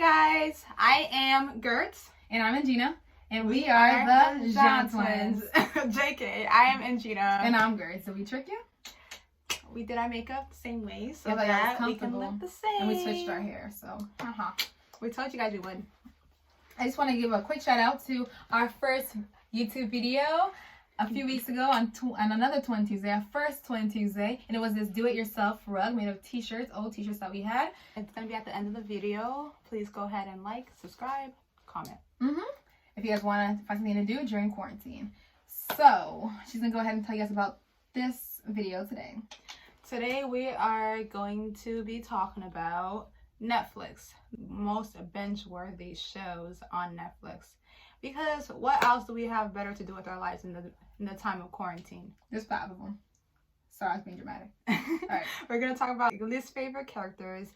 guys, I am Gertz. And I'm Angina. And we are the Jean Twins. JK, I am Angina. And I'm Gertz. Did we trick you? We did our makeup the same way so yeah, that we can look the same. And we switched our hair, so. We told you guys we would. I just want to give a quick shout out to our first YouTube video a few weeks ago on another Twin Tuesday, our first Twin Tuesday, and it was this do-it-yourself rug made of t-shirts, old t-shirts that we had. It's going to be at the end of the video. Please go ahead and like, subscribe, comment. If you guys want to find something to do during quarantine. So, she's going to go ahead and tell you guys about this video today. Today we are going to be talking about Netflix, most binge-worthy shows on Netflix. Because what else do we have better to do with our lives in the time of quarantine? There's 5 of them. Sorry, I was being dramatic. All right. We're going to talk about least favorite characters,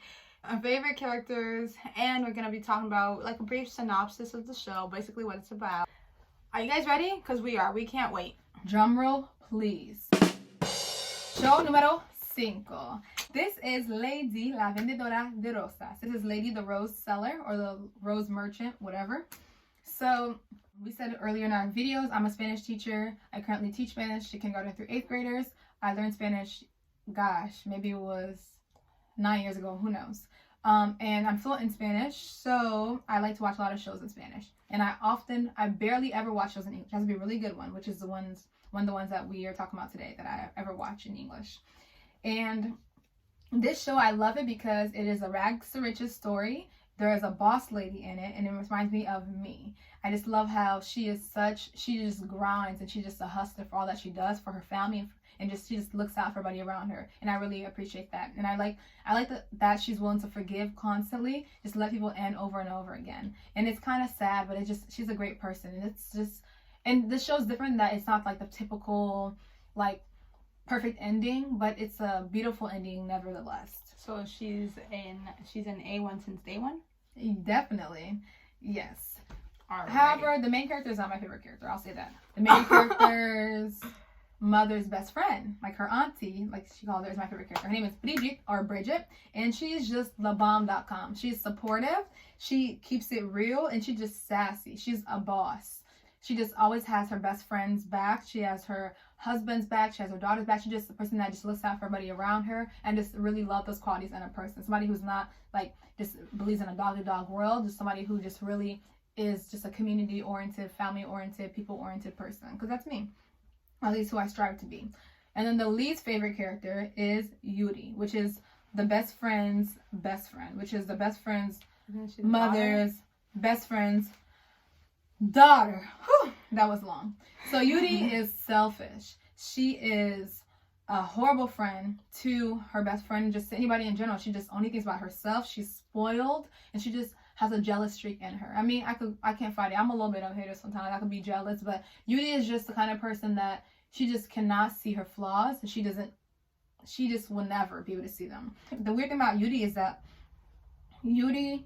favorite characters, and we're going to be talking about like a brief synopsis of the show, basically what it's about. Are you guys ready? Because we are. We can't wait. Drum roll, please. Show número 5. This is Lady la vendedora de rosas. This is Lady the rose seller or the rose merchant, whatever. So, we said earlier in our videos, I'm a Spanish teacher. I currently teach Spanish to kindergarten through 8th graders. I learned Spanish, gosh, maybe it was 9 years ago, who knows. And I'm fluent in Spanish, so I like to watch a lot of shows in Spanish. And I barely ever watch shows in English. It has to be a really good one, which is one of the ones that we are talking about today that I ever watch in English. And this show, I love it because it is a rags to riches story. There is a boss lady in it, and it reminds me of me. I just love how she just grinds, and she's just a hustler for all that she does for her family, and she just looks out for everybody around her. And I really appreciate that. And I like that she's willing to forgive constantly, just let people end over and over again. And it's kind of sad, but she's a great person. And this show's different in that it's not like the typical, like, perfect ending, but it's a beautiful ending nevertheless. So she's an A1 since day one? Definitely. Yes. Alright. However, the main character is not my favorite character. I'll say that. The main character's mother's best friend, like her auntie, like she called her, is my favorite character. Her name is Bridget, and she's just thebomb.com. She's supportive, she keeps it real, and she's just sassy. She's a boss. She just always has her best friend's back. She has her husband's back. She has her daughter's back. She's just a person that just looks out for everybody around her and just really love those qualities in a person. Somebody who's not like just believes in a dog-to-dog world. Just somebody who just really is just a community-oriented, family-oriented, people-oriented person. Because that's me. At least who I strive to be. And then the least favorite character is Yuri, which is the best friend's best friend, which is the best friend's mother's best friend's daughter. Whew, that was long. So Yuri is selfish. She is a horrible friend to her best friend, just to anybody in general. She just only thinks about herself. She's spoiled, and she just has a jealous streak in her. I mean, I can't fight it. I'm a little bit of a hater sometimes. I can be jealous, but Yuri is just the kind of person that she just cannot see her flaws. She just will never be able to see them. The weird thing about Yuri is that Yuri,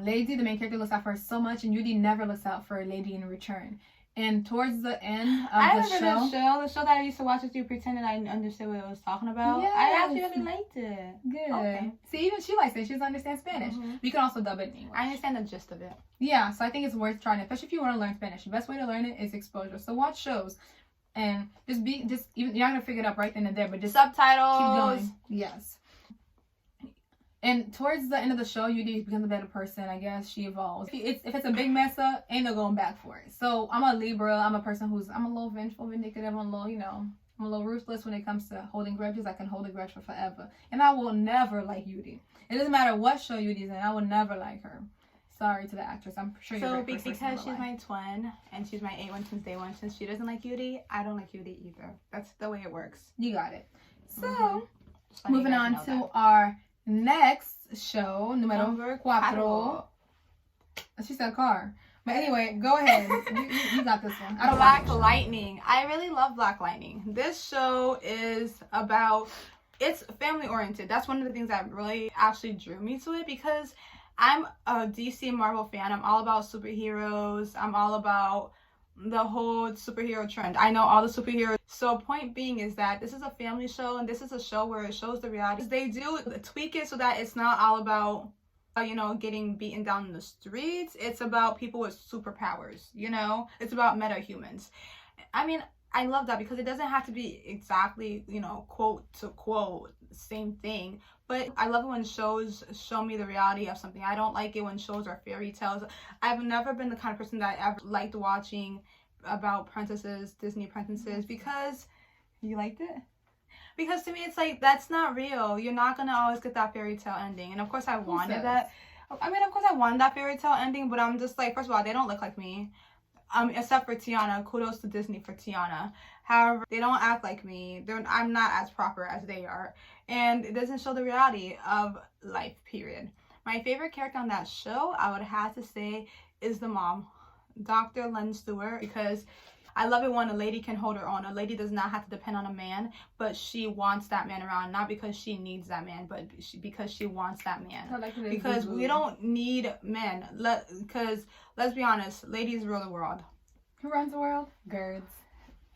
Lady, the main character, looks out for her so much, and Yuri never looks out for Lady in return. And towards the end of the show that I used to watch with you, pretending I understood what it was talking about. Yes. I actually really liked it. Good. Okay. See, even she likes it. She doesn't understand Spanish. You can also dub it in English. I understand the gist of it. Yeah, so I think it's worth trying, especially if you want to learn Spanish. The best way to learn it is exposure. So watch shows, and even you're not gonna figure it out right then and there, but just subtitles. Keep going. Yes. And towards the end of the show, Yuri becomes a better person, I guess. She evolves. If it's a big mess up, ain't no going back for it. So I'm a Libra. I'm a person I'm a little vengeful, vindictive. I'm a little ruthless when it comes to holding grudges. I can hold a grudge for forever. And I will never like Yuri. It doesn't matter what show Yuri's in. I will never like her. Sorry to the actress. I'm sure you're because she's my twin and she's my A1 since day one. Since she doesn't like Yuri, I don't like Yuri either. That's the way it works. You got it. So, moving on to our next show, número 4. She said car. But anyway, go ahead. you got this one. Black Lightning. I really love Black Lightning. This show is it's family oriented. That's one of the things that really actually drew me to it, because I'm a DC and Marvel fan. I'm all about superheroes. I'm all about the whole superhero trend. I know all the superheroes. So point being is that this is a family show, and this is a show where it shows the reality. They do tweak it so that it's not all about getting beaten down in the streets. It's about people with superpowers, It's about meta-humans. I mean, I love that because it doesn't have to be exactly, quote to quote, same thing. But I love it when shows show me the reality of something. I don't like it when shows are fairy tales. I've never been the kind of person that ever liked watching about princesses, Disney princesses, because you liked it? Because to me, it's like, that's not real. You're not going to always get that fairy tale ending. And of course, I wanted that. I mean, of course, I wanted that fairy tale ending, but I'm just like, first of all, they don't look like me. Except for Tiana. Kudos to Disney for Tiana. However, they don't act like me. I'm not as proper as they are. And it doesn't show the reality of life, period. My favorite character on that show, I would have to say, is the mom, Dr. Len Stewart, because I love it when a lady can hold her own. A lady does not have to depend on a man, but she wants that man around, not because she needs that man, but because she wants that man. Because we don't need men. Because let's be honest, ladies rule the world. Who runs the world? Girds.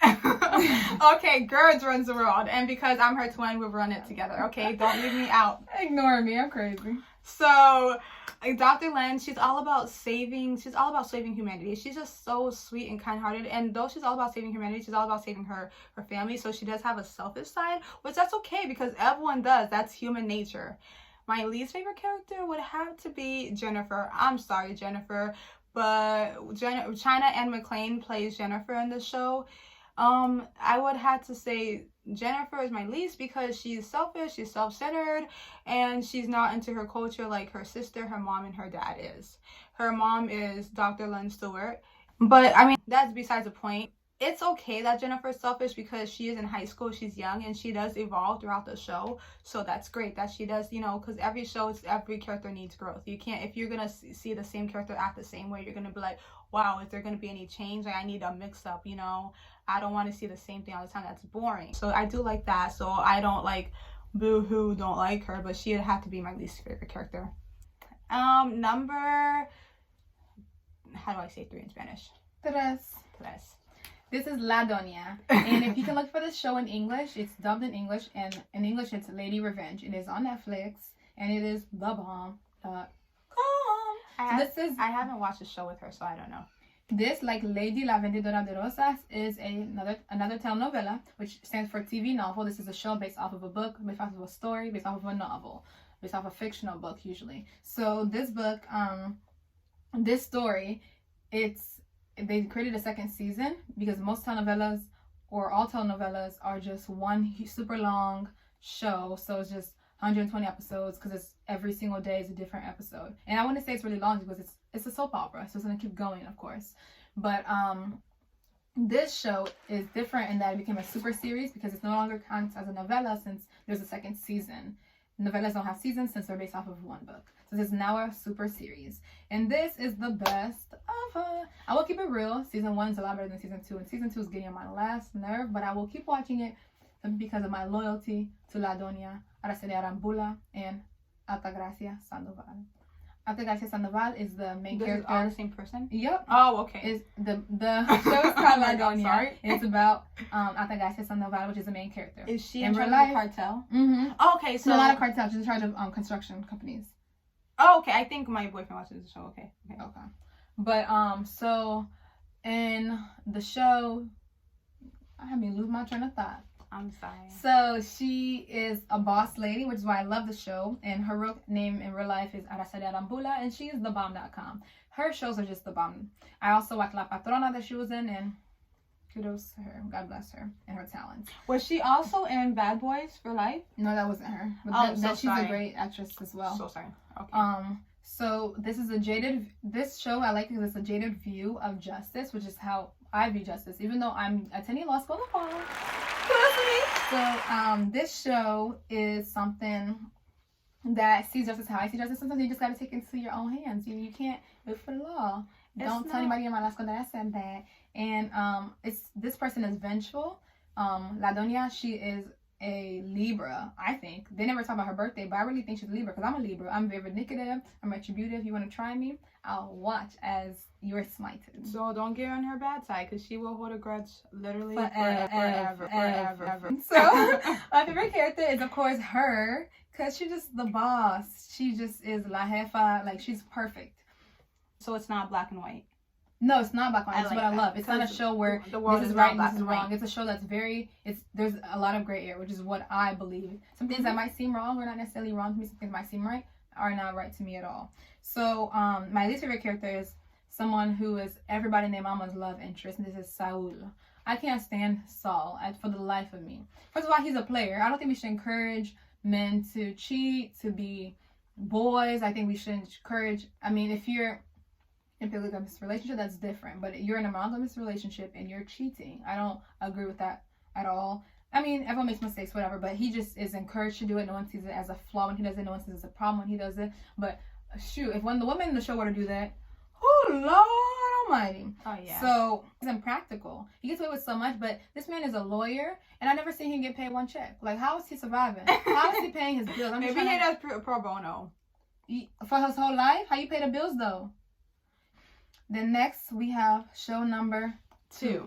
Okay, Girds runs the world, and because I'm her twin, we'll run it together. Okay, don't leave me out. Ignore me, I'm crazy. So, Dr. Len, she's all about saving humanity. She's just so sweet and kind-hearted, and though she's all about saving humanity, she's all about saving her family, so she does have a selfish side, which that's okay, because everyone does. That's human nature. My least favorite character would have to be Jennifer. I'm sorry, Jennifer, but China Anne McClain plays Jennifer in the show. I would have to say Jennifer is my least because she's selfish, she's self-centered, and she's not into her culture like her sister, her mom, and her dad is. Her mom is Dr. Len Stewart. But, I mean, that's besides the point. It's okay that Jennifer's selfish because she is in high school, she's young, and she does evolve throughout the show. So that's great that she does, because every show, every character needs growth. You can't, if you're going to see the same character act the same way, you're going to be like, wow, is there going to be any change? Like, I need a mix-up, I don't want to see the same thing all the time. That's boring. So I do like that. So I don't like boo-hoo, don't like her, but she'd have to be my least favorite character. Number, how do I say 3 in Spanish? Tres. This is La Doña, and if you can look for this show in English, it's dubbed in English, and in English it's Lady Revenge. It is on Netflix, and it is the bomb. I haven't watched the show with her, so I don't know. This, like Lady La Vendedora de Rosas, is another telenovela, which stands for TV novel. This is a show based off of a book, based off of a story, based off of a novel, based off of a fictional book usually. So this book, this story, they created a second season because most telenovelas, or all telenovelas, are just one super long show. So it's just 120 episodes because it's every single day is a different episode. And I want to say it's really long because it's a soap opera, so it's going to keep going, of course. But this show is different in that it became a super series because it's no longer counts as a novella since there's a second season. Novellas don't have seasons since they're based off of one book. So this is now a super series. And this is the best of I will keep it real. Season 1 is a lot better than season 2. And season 2 is getting on my last nerve. But I will keep watching it because of my loyalty to La Doña, Araceli Arambula, and Altagracia Sandoval. Altagracia Sandoval is the main character. All the same person? Yep. Oh, okay. Is the show is called La Doña. And it's about Altagracia Sandoval, which is the main character. Is she in charge of a cartel? Mm-hmm. Oh, okay, so not a cartel. She's in charge of construction companies. Oh, okay. I think my boyfriend watches the show. Okay. But so in the show, I had me lose my train of thought. I'm sorry. So she is a boss lady, which is why I love the show. And her real name in real life is Araceli Arambula, and she is thebomb.com. Her shows are just the bomb. I also watched La Patrona that she was in, and kudos to her. God bless her and her talents. Was she also in Bad Boys for Life? No, that wasn't her. But she's a great actress as well. So sorry. Okay. So this is this show I like because it's a jaded view of justice, which is how I view justice, even though I'm attending law school in the fall. So this show is something that sees justice how I see justice. Sometimes you just gotta take it into your own hands. You can't live for the law. Don't tell anybody in my law school that I said that. And this person is vengeful. La Doña, she is a Libra, I think. They never talk about her birthday, but I really think she's a Libra because I'm a Libra. I'm very vindictive. I'm retributive. You want to try me? I'll watch as you're smited. So don't get on her bad side because she will hold a grudge literally forever. So my favorite character is, of course, her because she's just the boss. She just is la jefa. Like, she's perfect. So it's not black and white. No, it's not black and white. That's what I love. It's not a show where this is right and this is wrong. It's a show that's there's a lot of gray area, which is what I believe. Some things that might seem wrong or not necessarily wrong to me, some things might seem right, are not right to me at all. So my least favorite character is someone who is everybody named Mama's love interest, and this is Saul. I can't stand Saul for the life of me. First of all, he's a player. I don't think we should encourage men to cheat, to be boys. I think we should encourage, if you're in a polygamous relationship, that's different. But you're in a monogamous relationship and you're cheating. I don't agree with that at all. Everyone makes mistakes, whatever, but he just is encouraged to do it. No one sees it as a flaw when he does it. No one sees it as a problem when he does it. But shoot, if when the woman in the show were to do that, oh Lord Almighty. Oh yeah. So it's impractical. He gets away with so much, but this man is a lawyer, and I never seen him get paid one check. Like, how is he surviving? How is he paying his bills? Maybe he does pro bono. For his whole life? How you pay the bills though? Then next we have show number 2.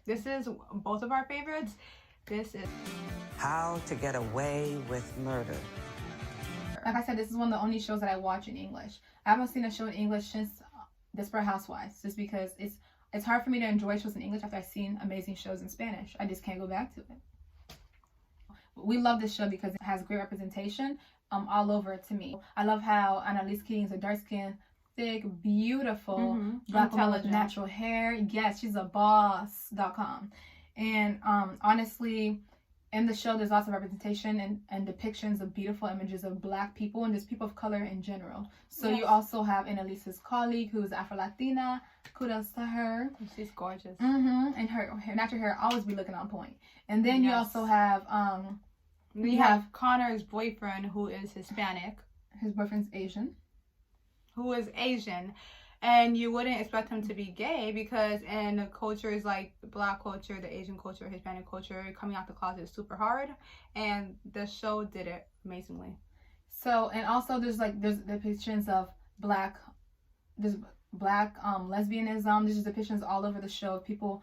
This is both of our favorites. This is How to Get Away with Murder. Like I said, this is one of the only shows that I watch in English. I haven't seen a show in English since Desperate Housewives, just because it's hard for me to enjoy shows in English after I've seen amazing shows in Spanish. I just can't go back to it. We love this show because it has great representation all over it to me. I love how Annalise Keating is a dark-skinned, thick, beautiful black woman with natural hair. Yes, she's a boss.com. And honestly, in the show, there's lots of representation and depictions of beautiful images of black people and just people of color in general. So you also have Annalise's colleague, who's Afro-Latina. Kudos to her. She's gorgeous. And her natural hair always be looking on point. And then you also have we have Connor's boyfriend, who is Hispanic. His boyfriend's Asian. Who is Asian. And you wouldn't expect him to be gay because in cultures like the black culture, the Asian culture, Hispanic culture, coming out the closet is super hard. And the show did it amazingly. So, and also there's depictions of black lesbianism. There's just depictions all over the show of people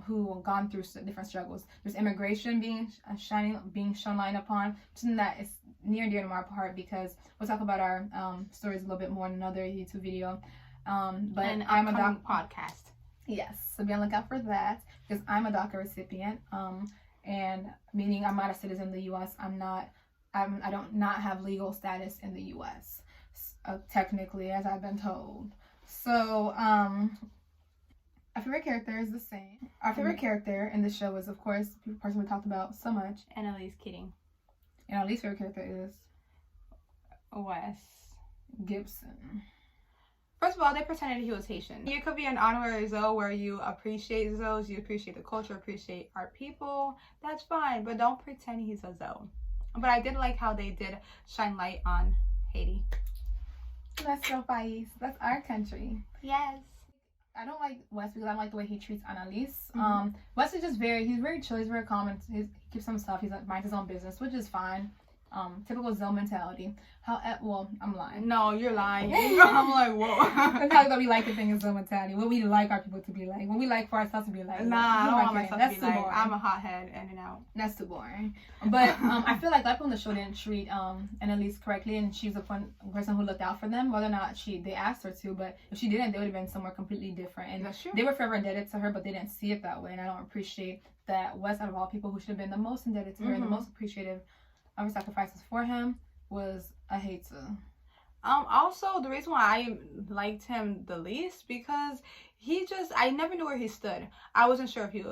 who have gone through different struggles. There's immigration being shown light upon. Something that is near and dear to my heart because we'll talk about our stories a little bit more in another YouTube video. But I'm a DACA podcast. Yes, so be on the lookout for that because I'm a DACA recipient. And meaning I'm not a citizen of the U.S. I don't have legal status in the U.S. Technically, as I've been told. So our favorite character is the same. Our favorite character in the show is, of course, the person we talked about so much, Annalise Keating. And our least favorite character is Wes Gibson. First of all, they pretended he was Haitian. You could be an honorary Zoe where you appreciate Zoes, you appreciate the culture, appreciate our people. That's fine, but don't pretend he's a Zoe. But I did like how they did shine light on Haiti. That's your país. That's our country. Yes. I don't like Wes because I don't like the way he treats Annalise. Wes is just he's very chill, he's very calm, he keeps some stuff, he's minds his own business, which is fine. Typical Zoe mentality. I'm lying. No, you're lying. I'm like, whoa. That's how we like the thing is Zoe mentality. What we like our people to be like. What we like for ourselves to be like. Nah, I don't want myself to be like. Boring. I'm a hothead in and out. That's too boring. But I feel like people on the show didn't treat Annalise correctly, and she was the person who looked out for them. Whether or not they asked her to, but if she didn't, they would have been somewhere completely different. And that's true. They were forever indebted to her, but they didn't see it that way. And I don't appreciate that Wes, out of all people, who should have been the most indebted to her and the most appreciative of her sacrifices for him, was a hater. Also, the reason why I liked him the least because I never knew where he stood. I wasn't sure if he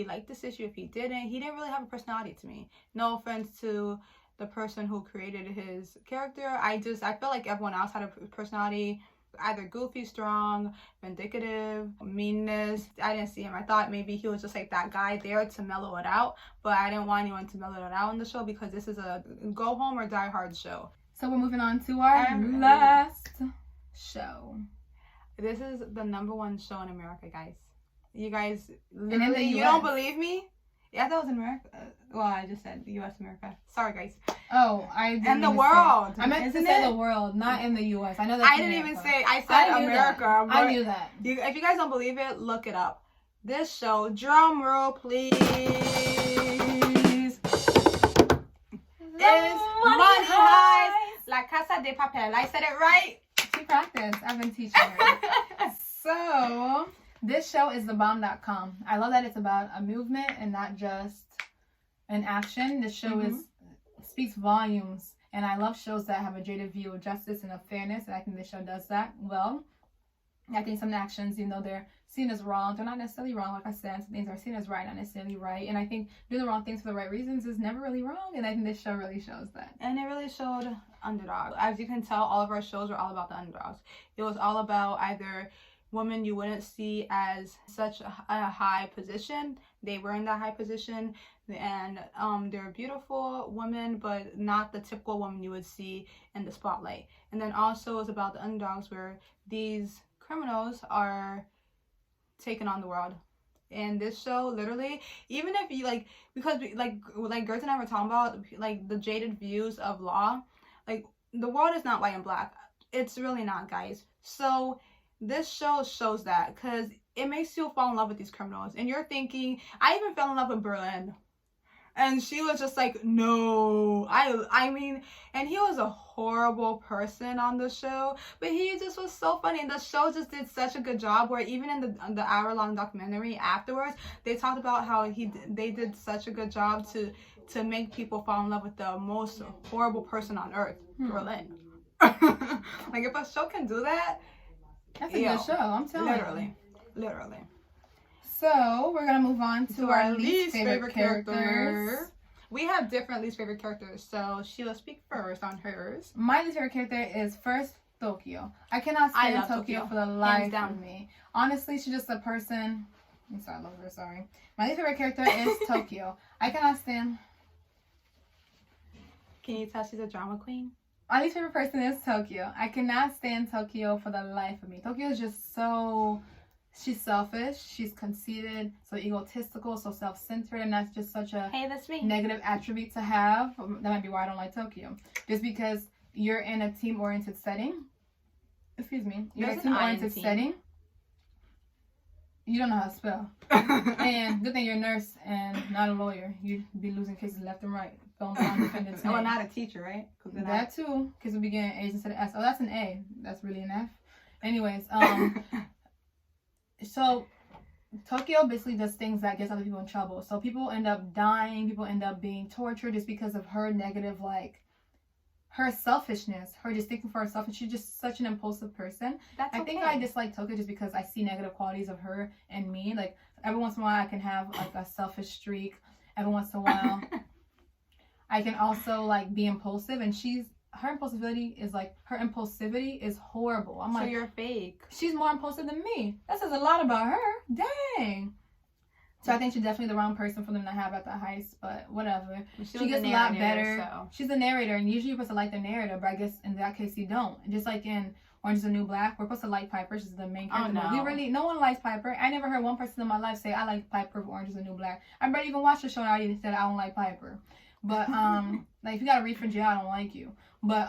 liked this issue, if he didn't. He didn't really have a personality to me. No offense to the person who created his character. I felt like everyone else had a personality. Either goofy, strong, vindictive, meanness. I didn't see him. I thought maybe he was just like that guy there to mellow it out, but I didn't want anyone to mellow it out in the show because this is a go home or die hard show. So we're moving on to our last show. This is the #1 show in America, guys. You guys, literally, you don't believe me? Yeah, that was in America. Well, I just said U.S. America. Sorry, guys. Oh, I didn't And the even world. I meant to say the world, not in the U.S. I know that. I didn't even say. I said America. I knew that. If you guys don't believe it, look it up. This show, drum roll, please, is Money Heist, La Casa de Papel. I said it right. She practiced. I've been teaching her. So, this show is thebomb.com. I love that it's about a movement and not just an action. This show speaks volumes, and I love shows that have a jaded view of justice and of fairness, and I think this show does that well. I think some actions, even though they're seen as wrong, they're not necessarily wrong. Like I said, some things are seen as right, not necessarily right. And I think doing the wrong things for the right reasons is never really wrong. And I think this show really shows that. And it really showed underdog. As you can tell, all of our shows are all about the underdogs. It was all about either women you wouldn't see as such a high position. They were in that high position, and they're beautiful women, but not the typical woman you would see in the spotlight. And then also it's about the underdogs, where these criminals are taking on the world. And this show, literally, even if you because Gertz and I were talking about the jaded views of law, the world is not white and black. It's really not, guys. So this show shows that, because it makes you fall in love with these criminals, and you're thinking, I even fell in love with Berlin. And she was just like, no, I mean, and he was a horrible person on the show, but he just was so funny. And the show just did such a good job, where even in the hour-long documentary afterwards, they talked about how they did such a good job to make people fall in love with the most horrible person on earth, Berlin. If a show can do that, that's a good show, I'm telling you. Literally. So, we're going to move on to our least favorite characters. character. We have different least favorite characters, so Sheila, speak first on hers. My least favorite character is first Tokyo. I cannot stand Tokyo for the life of me. Honestly, she's just a person. I'm sorry, I love her, sorry. My least favorite character is Tokyo. I cannot stand. Can you tell she's a drama queen? My least favorite person is Tokyo. I cannot stand Tokyo for the life of me. Tokyo is just so... She's selfish, she's conceited, so egotistical, so self-centered, and that's just such a negative attribute to have. That might be why I don't like Tokyo. Just because you're in a team-oriented setting. Excuse me. You're in a team-oriented setting. You don't know how to spell. And good thing you're a nurse and not a lawyer. You'd be losing cases left and right. Well, not a teacher, right? That too. Kids would be getting A's instead of S. Oh, that's an A. That's really an F. Anyways, so Tokyo basically does things that gets other people in trouble. So people end up dying, people end up being tortured just because of her negative, her selfishness, her just thinking for herself, and she's just such an impulsive person. I think I dislike Tokyo just because I see negative qualities of her and me. Every once in a while I can have a selfish streak. Every once in a while I can also be impulsive, and her impulsivity is horrible. I'm so you're fake. She's more impulsive than me. That says a lot about her. Dang. So I think she's definitely the wrong person for them to have at the heist, but whatever. She gets a lot better. So. She's the narrator, and usually you're supposed to like the narrator, but I guess in that case you don't. Just like in Orange is the New Black, we're supposed to like Piper. She's the main character. Oh, no. No one likes Piper. I never heard one person in my life say, I like Piper for Orange is the New Black. I barely even watched the show and I already said I don't like Piper. But, if you gotta read for jail, I don't like you. But,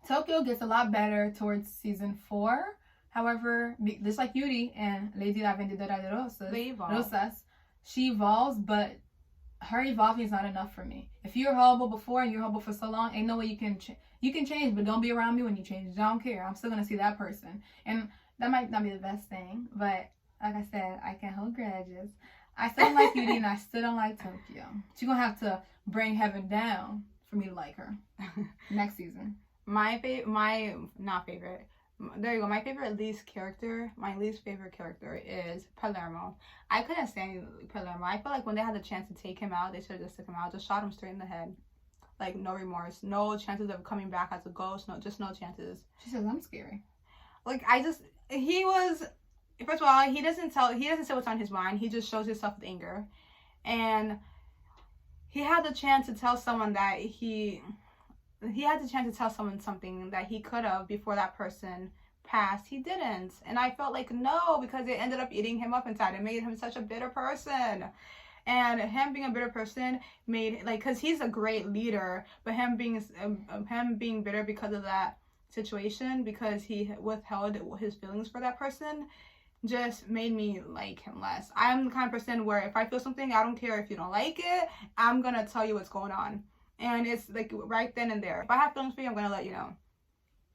Tokyo gets a lot better towards season 4. However, just like Yuri and Lady La Vendedora de Rosas, she evolves, but her evolving is not enough for me. If you're horrible before and you're horrible for so long, ain't no way you can change, but don't be around me when you change. I don't care. I'm still gonna see that person. And that might not be the best thing, but like I said, I can't hold grudges. I still don't like Yuri, and I still don't like Tokyo. She's gonna have to bring heaven down for me to like her next season. My least favorite character is Palermo. I couldn't stand Palermo. I feel like when they had the chance to take him out, they should have just took him out, just shot him straight in the head. No remorse, no chances of coming back as a ghost, no chances. She says I'm scary. First of all, he doesn't say what's on his mind. He just shows himself with anger. And he had the chance to tell someone that something that he could have before that person passed. He didn't. And I felt no, because it ended up eating him up inside. It made him such a bitter person. And him being a bitter person made, like, because he's a great leader, but him being bitter because of that situation, because he withheld his feelings for that person, just made me like him less. I'm the kind of person where if I feel something, I don't care if you don't like it, I'm gonna tell you what's going on. And it's like right then and there. If I have feelings for you, I'm gonna let you know.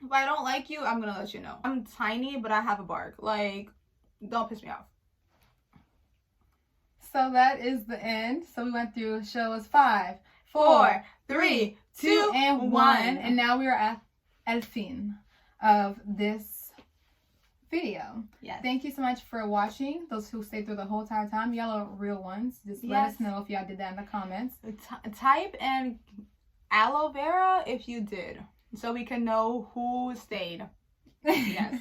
If I don't like you, I'm gonna let you know. I'm tiny, but I have a bark. Like, don't piss me off. So that is the end. So we went through shows 5, 4, 3, 2, and 1. And now we are at el fin of this video. Yes. Thank you so much for watching. Those who stayed through the whole entire time. Y'all are real ones. Just let us know if y'all did that in the comments. Type in aloe vera if you did, so we can know who stayed. Yes.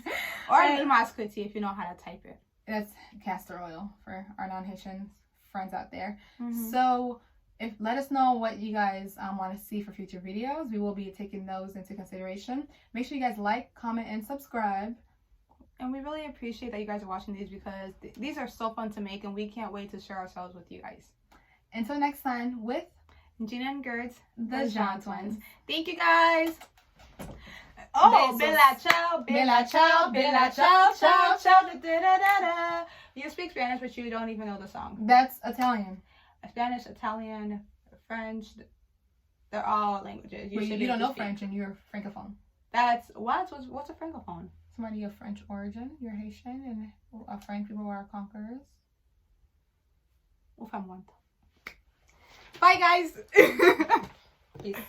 Or Masculine if you know how to type it. That's castor oil for our non-Haitian friends out there. Mm-hmm. So let us know what you guys want to see for future videos. We will be taking those into consideration. Make sure you guys like, comment, and subscribe. And we really appreciate that you guys are watching these, because these are so fun to make, and we can't wait to share ourselves with you guys. Until next time, with Gina and Gerds, the Jean Twins. Thank you guys. Oh, Besos. Bella ciao, Bella ciao, Bella ciao, ciao, ciao, da da da da. You speak Spanish, but you don't even know the song. That's Italian. Spanish, Italian, French, they're all languages. You don't know French and you're francophone. That's what's a francophone? Somebody of French origin. You're Haitian, and our French people were our conquerors. Bye, guys. Peace.